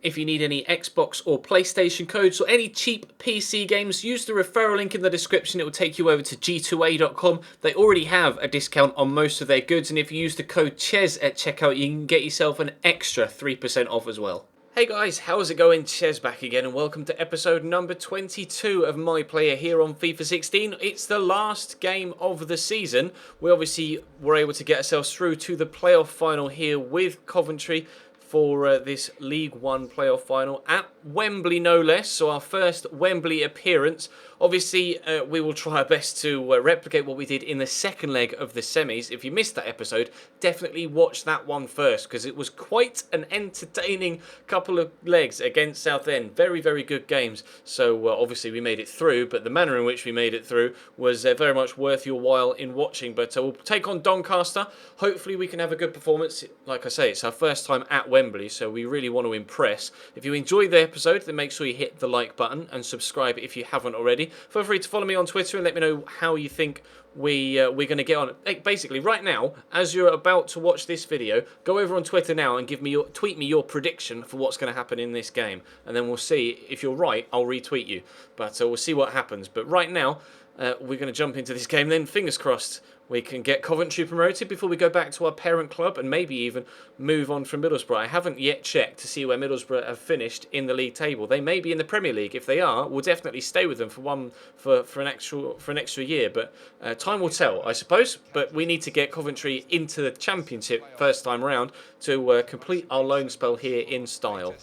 If you need any Xbox or PlayStation codes or any cheap PC games, use the referral link in the description. It will take you over to g2a.com. They already have a discount on most of their goods, and if you use the code CHES at checkout, you can get yourself an extra 3% off as well. Hey guys, how's it going? Ches back again, and welcome to episode number 22 of My Player here on FIFA 16. It's the last game of the season. We obviously were able to get ourselves through to the playoff final here with Coventry for this League One playoff final at Wembley, no less. So our first Wembley appearance. Obviously, we will try our best to replicate what we did in the second leg of the semis. If you missed that episode, definitely watch that one first, because it was quite an entertaining couple of legs against Southend. Very, very good games. So obviously we made it through, but the manner in which we made it through was very much worth your while in watching. But we'll take on Doncaster. Hopefully we can have a good performance. Like I say, it's our first time at Wembley, so we really want to impress. If you enjoyed the episode, then make sure you hit the like button and subscribe if you haven't already. Feel free to follow me on Twitter and let me know how you think we're going to get on. Basically, right now, as you're about to watch this video, go over on Twitter now and tweet me your prediction for what's going to happen in this game, and then we'll see if you're right. I'll retweet you, but we'll see what happens. But right now, we're going to jump into this game. Then, fingers crossed, we can get Coventry promoted before we go back to our parent club and maybe even move on from Middlesbrough. I haven't yet checked to see where Middlesbrough have finished in the league table. They may be in the Premier League. If they are, we'll definitely stay with them for an extra year. But time will tell, I suppose. But we need to get Coventry into the Championship first time round to complete our loan spell here in style.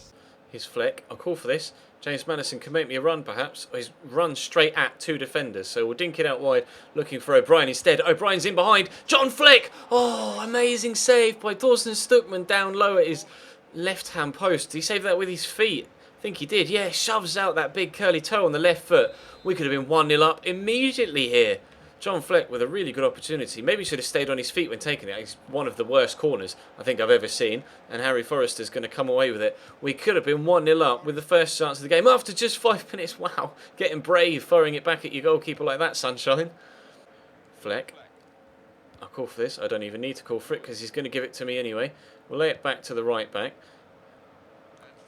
Here's Fleck. I'll call for this. James Madison can make me a run, perhaps. He's run straight at two defenders, so we'll dink it out wide, looking for O'Brien instead. O'Brien's in behind. John Fleck! Oh, amazing save by Dawson Stuckman down low at his left-hand post. Did he save that with his feet? I think he did. Yeah, shoves out that big curly toe on the left foot. We could have been 1-0 up immediately here. John Fleck with a really good opportunity. Maybe he should have stayed on his feet when taking it. It's one of the worst corners I think I've ever seen. And Harry Forrester's going to come away with it. We could have been 1-0 up with the first chance of the game after just 5 minutes. Wow. Getting brave, firing it back at your goalkeeper like that, sunshine. Fleck. I'll call for this. I don't even need to call for it because he's going to give it to me anyway. We'll lay it back to the right back.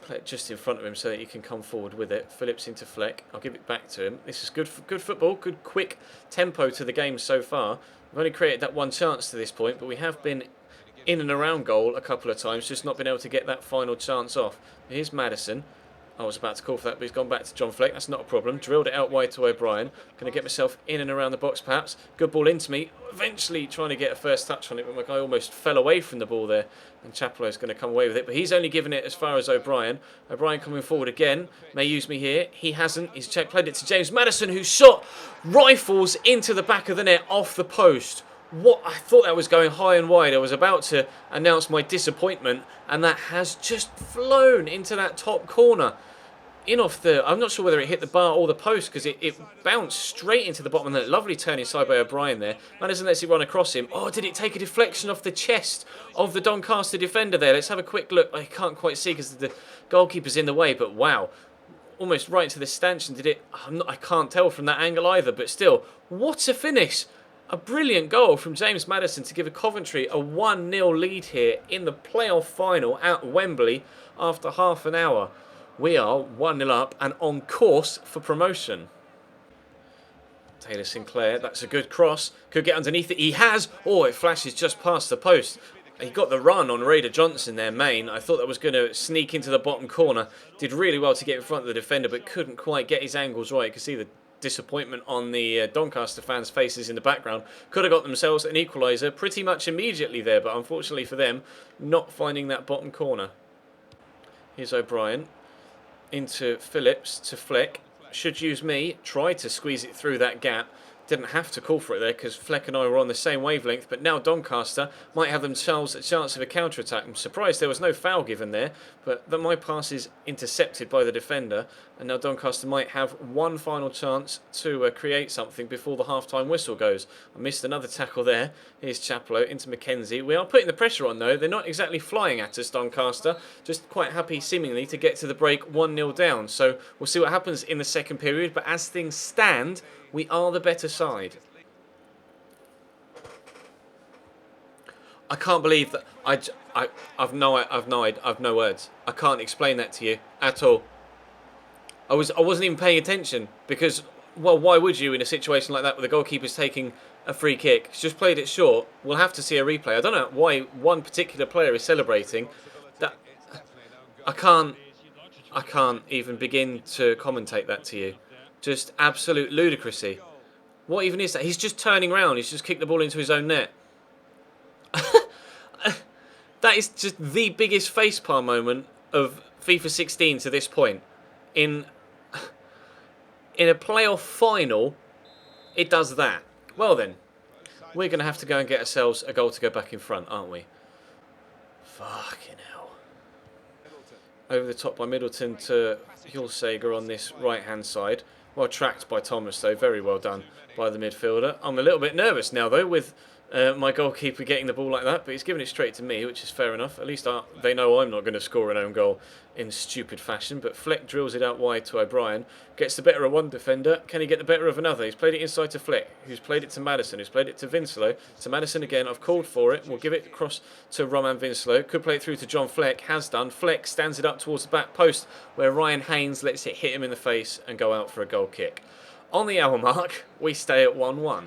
Play it just in front of him so that he can come forward with it. Phillips into Fleck. I'll give it back to him. This is good football, good quick tempo to the game so far. We've only created that one chance to this point, but we have been in and around goal a couple of times, just not been able to get that final chance off. Here's Madison. I was about to call for that, but he's gone back to John Fleck. That's not a problem. Drilled it out wide to O'Brien. Going to get myself in and around the box, perhaps. Good ball into me. Eventually trying to get a first touch on it, but my guy almost fell away from the ball there. And Chapelow's going to come away with it, but he's only given it as far as O'Brien. O'Brien coming forward again. May use me here. He hasn't. He's played it to James Madison, who shot rifles into the back of the net off the post. What? I thought that was going high and wide. I was about to announce my disappointment, and that has just flown into that top corner. In off the... I'm not sure whether it hit the bar or the post, because it bounced straight into the bottom of the net. Lovely turn inside by O'Brien there. Madison lets it run across him. Oh, did it take a deflection off the chest of the Doncaster defender there? Let's have a quick look. I can't quite see because the goalkeeper's in the way, but wow. Almost right into the stanchion. Did it... I can't tell from that angle either, but still, what a finish. A brilliant goal from James Madison to give Coventry a 1-0 lead here in the playoff final at Wembley after half an hour. We are 1-0 up and on course for promotion. Taylor Sinclair, that's a good cross. Could get underneath it. He has. Oh, it flashes just past the post. He got the run on Raider Johnson there, main. I thought that was going to sneak into the bottom corner. Did really well to get in front of the defender, but couldn't quite get his angles right. You can see the disappointment on the Doncaster fans' faces in the background. Could have got themselves an equaliser pretty much immediately there, but unfortunately for them, not finding that bottom corner. Here's O'Brien. Into Phillips to Fleck. Should use me. Tried to squeeze it through that gap. Didn't have to call for it there because Fleck and I were on the same wavelength, but now Doncaster might have themselves a chance of a counter-attack. I'm surprised there was no foul given there, but my pass is intercepted by the defender, and now Doncaster might have one final chance to create something before the half-time whistle goes. I missed another tackle there. Here's Chapelow into Mackenzie. We are putting the pressure on though. They're not exactly flying at us, Doncaster. Just quite happy seemingly to get to the break 1-0 down. So we'll see what happens in the second period, but as things stand, we are the better side. I can't believe that. I've no words. I can't explain that to you at all. I wasn't even paying attention because, well, why would you in a situation like that where the goalkeeper's taking a free kick? He's just played it short. We'll have to see a replay. I don't know why one particular player is celebrating. That I can't even begin to commentate that to you. Just absolute ludicrousy. What even is that? He's just turning around. He's just kicked the ball into his own net. That is just the biggest facepalm moment of FIFA 16 to this point. In a playoff final, it does that. Well then, we're going to have to go and get ourselves a goal to go back in front, aren't we? Fucking hell. Over the top by Middleton to Hulsager on this right-hand side. Well tracked by Thomas, though. Very well done by the midfielder. I'm a little bit nervous now, though, with my goalkeeper getting the ball like that, but he's giving it straight to me, which is fair enough. At least they know I'm not going to score an own goal in stupid fashion. But Fleck drills it out wide to O'Brien. Gets the better of one defender. Can he get the better of another? He's played it inside to Fleck, who's played it to Maddison, who's played it to Winslow. To Maddison again. I've called for it. We'll give it across to Roman Winslow. Could play it through to John Fleck. Has done. Fleck stands it up towards the back post, where Ryan Haynes lets it hit him in the face and go out for a goal kick. On the hour mark, we stay at 1-1.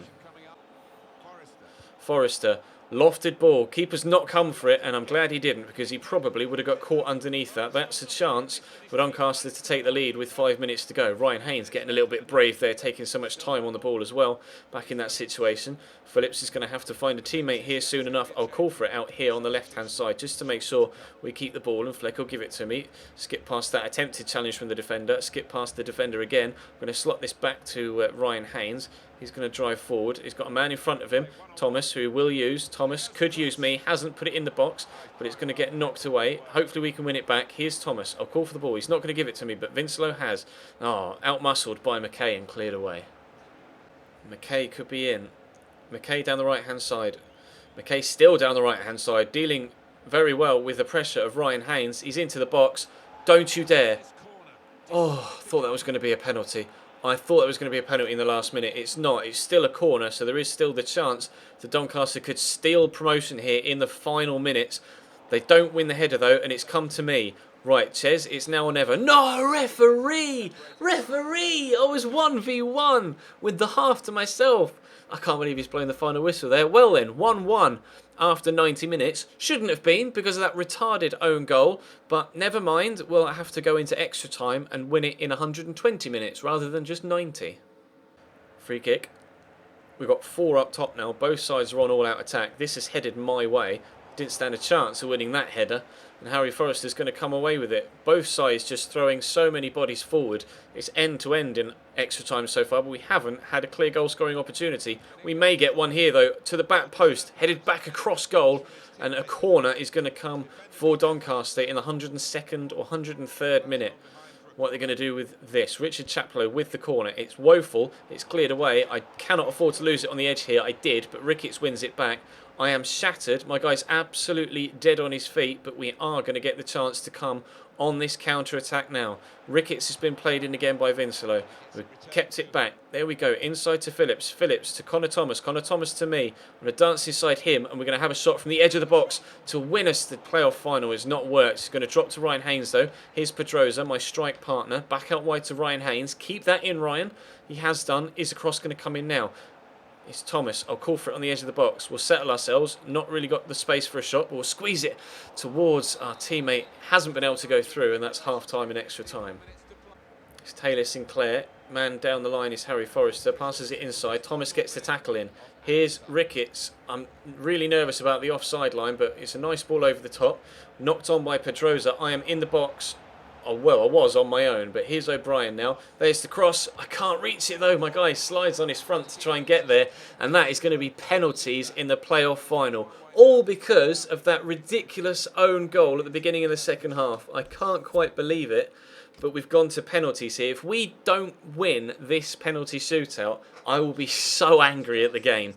Forrester, lofted ball. Keeper's not come for it, and I'm glad he didn't, because he probably would have got caught underneath that. That's a chance for Doncaster to take the lead with 5 minutes to go. Ryan Haynes getting a little bit brave there, taking so much time on the ball as well. Back in that situation. Phillips is going to have to find a teammate here soon enough. I'll call for it out here on the left-hand side, just to make sure we keep the ball, and Fleck will give it to me. Skip past that attempted challenge from the defender. Skip past the defender again. I'm going to slot this back to Ryan Haynes. He's going to drive forward. He's got a man in front of him, Thomas, who will use. Thomas could use me. Hasn't put it in the box, but it's going to get knocked away. Hopefully we can win it back. Here's Thomas. I'll call for the ball. He's not going to give it to me, but Winslow has. Oh, out-muscled by McKay and cleared away. McKay could be in. McKay down the right-hand side. McKay still down the right-hand side, dealing very well with the pressure of Ryan Haynes. He's into the box. Don't you dare. Oh, thought that was going to be a penalty. I thought it was going to be a penalty in the last minute. It's not. It's still a corner, so there is still the chance that Doncaster could steal promotion here in the final minutes. They don't win the header, though, and it's come to me. Right, Ches, it's now or never. No, referee! Referee! I was 1v1 with the half to myself. I can't believe he's blowing the final whistle there. Well then, 1-1 after 90 minutes. Shouldn't have been because of that retarded own goal, but never mind. We'll have to go into extra time and win it in 120 minutes rather than just 90. Free kick. We've got 4 up top now. Both sides are on all-out attack. This is headed my way. Didn't stand a chance of winning that header, and Harry Forrester's going to come away with it. Both sides just throwing so many bodies forward. It's end-to-end in extra time so far, but we haven't had a clear goal-scoring opportunity. We may get one here, though, to the back post, headed back across goal, and a corner is going to come for Doncaster in the 102nd or 103rd minute. What they're going to do with this. Richard Chaplow with the corner. It's woeful. It's cleared away. I cannot afford to lose it on the edge here. I did, but Ricketts wins it back. I am shattered. My guy's absolutely dead on his feet, but we are going to get the chance to come on this counter-attack now. Ricketts has been played in again by Winslow. We've kept it back. There we go. Inside to Phillips. Phillips to Connor Thomas. Connor Thomas to me. I'm going to dance inside him, and we're going to have a shot from the edge of the box to win us the playoff final. It's not worked. It's going to drop to Ryan Haynes, though. Here's Pedroza, my strike partner. Back out wide to Ryan Haynes. Keep that in, Ryan. He has done. Is the cross going to come in now? It's Thomas. I'll call for it on the edge of the box. We'll settle ourselves. Not really got the space for a shot, but we'll squeeze it towards our teammate. Hasn't been able to go through, and that's half-time and extra time. It's Taylor Sinclair. Man down the line is Harry Forrester. Passes it inside. Thomas gets the tackle in. Here's Ricketts. I'm really nervous about the offside line, but it's a nice ball over the top. Knocked on by Pedroza. I am in the box. Oh, well, I was on my own, but here's O'Brien now. There's the cross. I can't reach it, though. My guy slides on his front to try and get there, and that is going to be penalties in the playoff final. All because of that ridiculous own goal at the beginning of the second half. I can't quite believe it, but we've gone to penalties here. If we don't win this penalty shootout, I will be so angry at the game.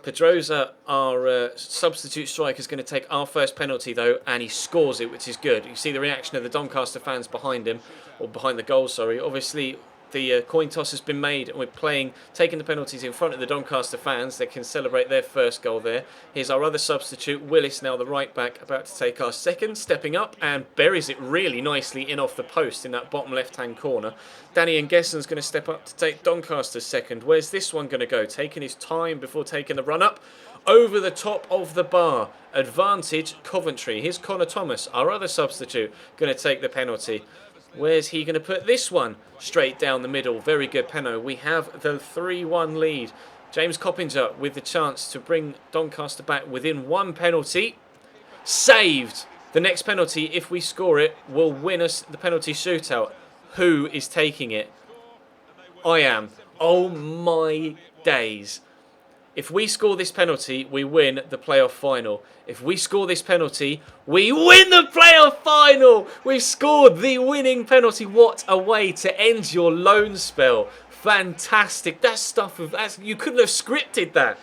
Pedroza, our substitute striker, is going to take our first penalty, though, and he scores it, which is good. You see the reaction of the Doncaster fans behind him, or behind the goal, sorry. Obviously, the coin toss has been made and we're taking the penalties in front of the Doncaster fans. They can celebrate their first goal there. Here's our other substitute, Willis, now the right back, about to take our second, stepping up and buries it really nicely in off the post in that bottom left-hand corner. Danny Ngeson's going to step up to take Doncaster's second. Where's this one going to go? Taking his time before taking the run-up. Over the top of the bar. Advantage Coventry. Here's Connor Thomas, our other substitute, going to take the penalty. Where's he going to put this one? Straight down the middle. Very good penalty. We have the 3-1 lead. James Coppinger with the chance to bring Doncaster back within one penalty. Saved! The next penalty, if we score it, will win us the penalty shootout. Who is taking it? I am. Oh my days. If we score this penalty, we win the playoff final. If we score this penalty, we win the playoff final! We've scored the winning penalty. What a way to end your loan spell. Fantastic. That's stuff of... you couldn't have scripted that.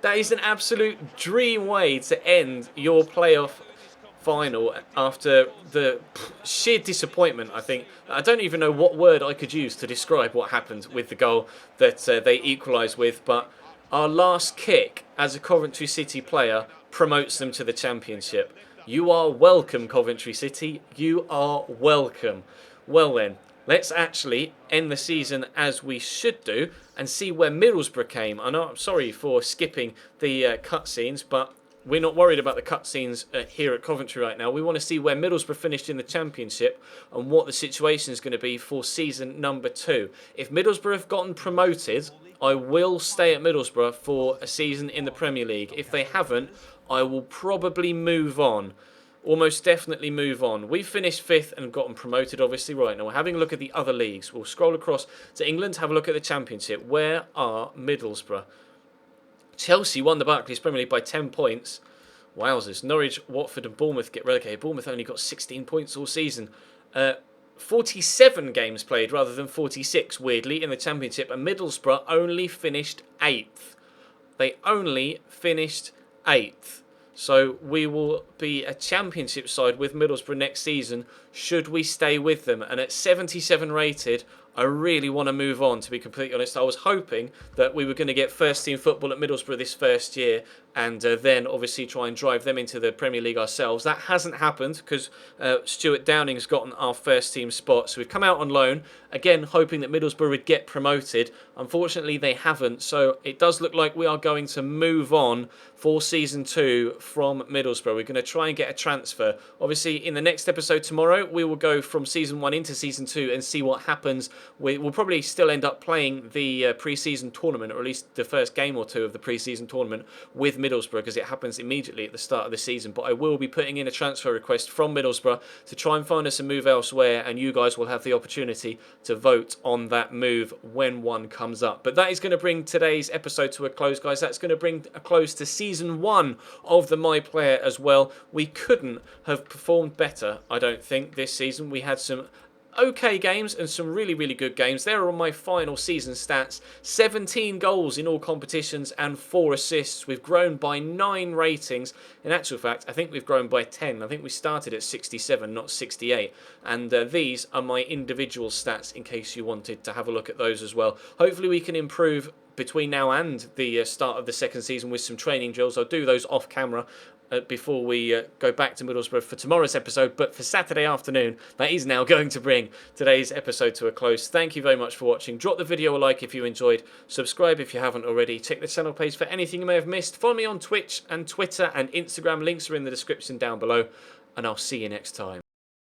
That is an absolute dream way to end your playoff final after the sheer disappointment, I think. I don't even know what word I could use to describe what happened with the goal that they equalised with, but our last kick as a Coventry City player promotes them to the Championship. You are welcome, Coventry City. You are welcome. Well then, let's actually end the season as we should do and see where Middlesbrough came. I know I'm sorry for skipping the cutscenes, but we're not worried about the cutscenes here at Coventry right now. We want to see where Middlesbrough finished in the Championship and what the situation is going to be for season number 2. If Middlesbrough have gotten promoted, I will stay at Middlesbrough for a season in the Premier League. If they haven't, I will probably move on. Almost definitely move on. We've finished 5th and gotten promoted, obviously, right now. We're having a look at the other leagues. We'll scroll across to England, have a look at the Championship. Where are Middlesbrough? Chelsea won the Barclays Premier League by 10 points. Wowzers. Norwich, Watford and Bournemouth get relegated. Bournemouth only got 16 points all season. 47 games played rather than 46, weirdly, in the Championship. And Middlesbrough only finished 8th. They only finished 8th. So we will be a Championship side with Middlesbrough next season, should we stay with them. And at 77 rated, I really want to move on, to be completely honest. I was hoping that we were going to get first team football at Middlesbrough this first year and then obviously try and drive them into the Premier League ourselves. That hasn't happened because Stuart Downing's gotten our first team spot. So we've come out on loan, again hoping that Middlesbrough would get promoted. Unfortunately, they haven't. So it does look like we are going to move on for Season 2 from Middlesbrough. We're going to try and get a transfer. Obviously, in the next episode tomorrow, we will go from Season 1 into Season 2 and see what happens. We'll probably still end up playing the pre-season tournament, or at least the first game or two of the pre-season tournament with Middlesbrough, because it happens immediately at the start of the season. But I will be putting in a transfer request from Middlesbrough to try and find us a move elsewhere, and you guys will have the opportunity to vote on that move when one comes up. But that is going to bring today's episode to a close, guys. That's going to bring a close to Season 1 of the My Player as well. We couldn't have performed better, I don't think, this season. We had some okay games and some really, really good games. There are my final season stats. 17 goals in all competitions and 4 assists. We've grown by 9 ratings. In actual fact, I think we've grown by 10. I think we started at 67, not 68. And these are my individual stats in case you wanted to have a look at those as well. Hopefully we can improve between now and the start of the second season with some training drills. I'll do those off camera before we go back to Middlesbrough for tomorrow's episode. But for Saturday afternoon, that is now going to bring today's episode to a close. Thank you very much for watching. Drop the video a like if you enjoyed. Subscribe if you haven't already. Check the channel page for anything you may have missed. Follow me on Twitch and Twitter and Instagram. Links are in the description down below. And I'll see you next time.